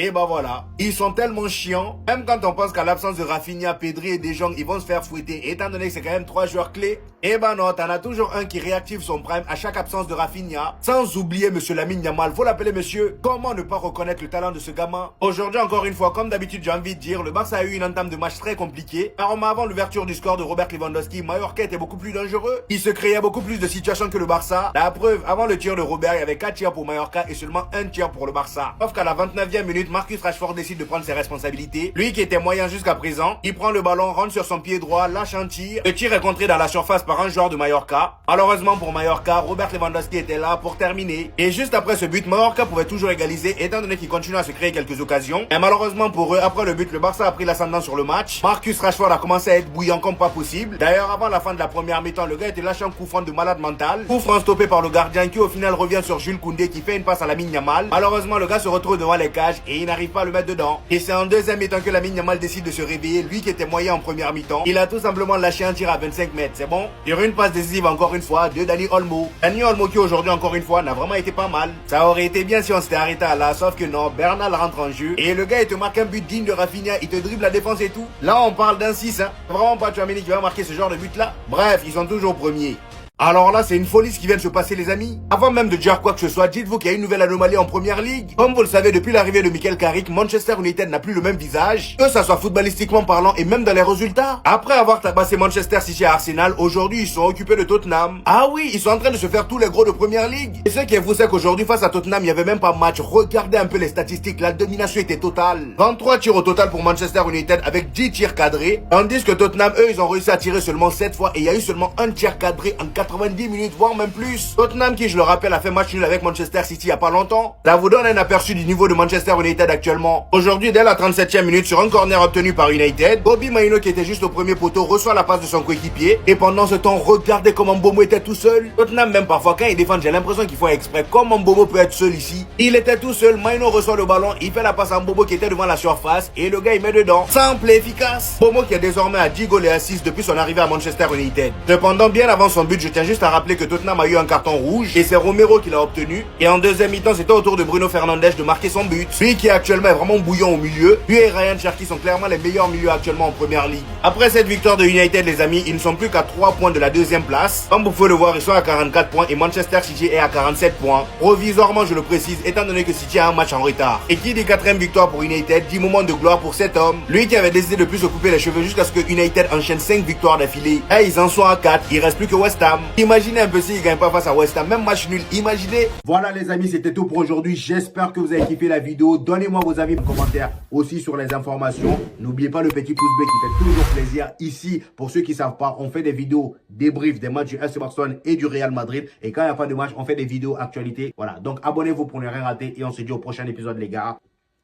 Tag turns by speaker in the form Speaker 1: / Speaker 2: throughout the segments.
Speaker 1: Et bah voilà, ils sont tellement chiants. Même quand on pense qu'à l'absence de Rafinha, Pedri et De Jong, ils vont se faire fouetter, étant donné que c'est quand même 3 joueurs clés. Et bah non, t'en as toujours un qui réactive son prime à chaque absence de Rafinha. Sans oublier monsieur Lamine Yamal, faut l'appeler monsieur. Comment ne pas reconnaître le talent de ce gamin? Aujourd'hui, encore une fois, comme d'habitude, j'ai envie de dire, le Barça a eu une entame de match très compliquée. Car avant l'ouverture du score de Robert Lewandowski, Mallorca était beaucoup plus dangereux. Il se créait beaucoup plus de situations que le Barça. La preuve, avant le tir de Robert, il y avait 4 tirs pour Mallorca et seulement 1 tir pour le Barça. Sauf qu'à la 29e minute, Marcus Rashford décide de prendre ses responsabilités. Lui qui était moyen jusqu'à présent, il prend le ballon, rentre sur son pied droit, lâche un tir. Le tir est contré dans la surface par un joueur de Mallorca. Malheureusement pour Mallorca, Robert Lewandowski était là pour terminer. Et juste après ce but, Mallorca pouvait toujours égaliser étant donné qu'il continue à se créer quelques occasions. Et malheureusement pour eux, après le but, le Barça a pris l'ascendant sur le match. Marcus Rashford a commencé à être bouillant comme pas possible. D'ailleurs, avant la fin de la première mi-temps, le gars était lâché un coup franc de malade mental. Coup franc stoppé par le gardien qui au final revient sur Jules Koundé qui fait une passe à Lamine Yamal. Malheureusement, le gars se retrouve devant les cages et il n'arrive pas à le mettre dedans. Et c'est en deuxième mi-temps que Lamine Yamal décide de se réveiller, lui qui était moyen en première mi-temps. Il a tout simplement lâché un tir à 25 mètres, c'est bon. Sur une passe décisive encore une fois de Dani Olmo. Dani Olmo qui aujourd'hui encore une fois n'a vraiment été pas mal. Ça aurait été bien si on s'était arrêté à là, sauf que non, Bernal rentre en jeu. Et le gars il te marque un but digne de Rafinha, il te dribble la défense et tout. Là on parle d'un 6, hein. C'est vraiment pas Tchouaméni qui va marquer ce genre de but là. Bref, ils sont toujours premiers. Alors là, c'est une folie ce qui vient de se passer les amis. Avant même de dire quoi que ce soit, dites-vous qu'il y a une nouvelle anomalie en première ligue. Comme vous le savez, depuis l'arrivée de Michael Carrick, Manchester United n'a plus le même visage, que ça soit footballistiquement parlant et même dans les résultats. Après avoir tabassé Manchester City à Arsenal, aujourd'hui ils sont occupés de Tottenham. Ah oui, ils sont en train de se faire tous les gros de première ligue. Et ce qui est fou, c'est qu'aujourd'hui face à Tottenham, il n'y avait même pas match. Regardez un peu les statistiques, la domination était totale. 23 tirs au total pour Manchester United avec 10 tirs cadrés. Tandis que Tottenham, eux, ils ont réussi à tirer seulement 7 fois et il y a eu seulement un tir cadré en 90 minutes, voire même plus. Tottenham qui, je le rappelle, a fait match nul avec Manchester City il y a pas longtemps. Ça vous donne un aperçu du niveau de Manchester United actuellement. Aujourd'hui, dès la 37e minute, sur un corner obtenu par United, Bobby Maino qui était juste au premier poteau reçoit la passe de son coéquipier. Et pendant ce temps, regardez comment Mbomo était tout seul. Tottenham, même parfois, quand ils défendent, j'ai l'impression qu'ils font exprès. Comment Mbomo peut être seul ici? Il était tout seul, Maino reçoit le ballon, il fait la passe à Mbomo qui était devant la surface et le gars il met dedans. Simple et efficace. Mbomo qui est désormais à 10 goals et assists depuis son arrivée à Manchester United. Cependant, bien avant son but, je tiens juste à rappeler que Tottenham a eu un carton rouge et c'est Romero qui l'a obtenu. Et en deuxième mi-temps, c'était au tour de Bruno Fernandes de marquer son but. Lui qui est actuellement vraiment bouillant au milieu. Lui et Ryan Cherki sont clairement les meilleurs milieux actuellement en première ligue. Après cette victoire de United, les amis, ils ne sont plus qu'à 3 points de la deuxième place. Comme vous pouvez le voir, ils sont à 44 points et Manchester City est à 47 points. Provisoirement, je le précise, étant donné que City a un match en retard. Et qui dit 4ème victoire pour United, dit moment de gloire pour cet homme. Lui qui avait décidé de plus se couper les cheveux jusqu'à ce que United enchaîne 5 victoires d'affilée. Et ils en sont à 4, il reste plus que West Ham. Imaginez un peu s'ils gagnent pas face à West Ham, même match nul, imaginez. Voilà les amis, c'était tout pour aujourd'hui. J'espère que vous avez kiffé la vidéo. Donnez-moi vos avis en commentaire aussi sur les informations. N'oubliez pas le petit pouce bleu qui fait toujours plaisir. Ici, pour ceux qui savent pas, on fait des vidéos débrief des matchs du FC Barcelone et du Real Madrid. Et quand il n'y a pas de match, on fait des vidéos actualités. Voilà, donc abonnez-vous pour ne rien rater et on se dit au prochain épisode les gars.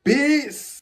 Speaker 1: Peace!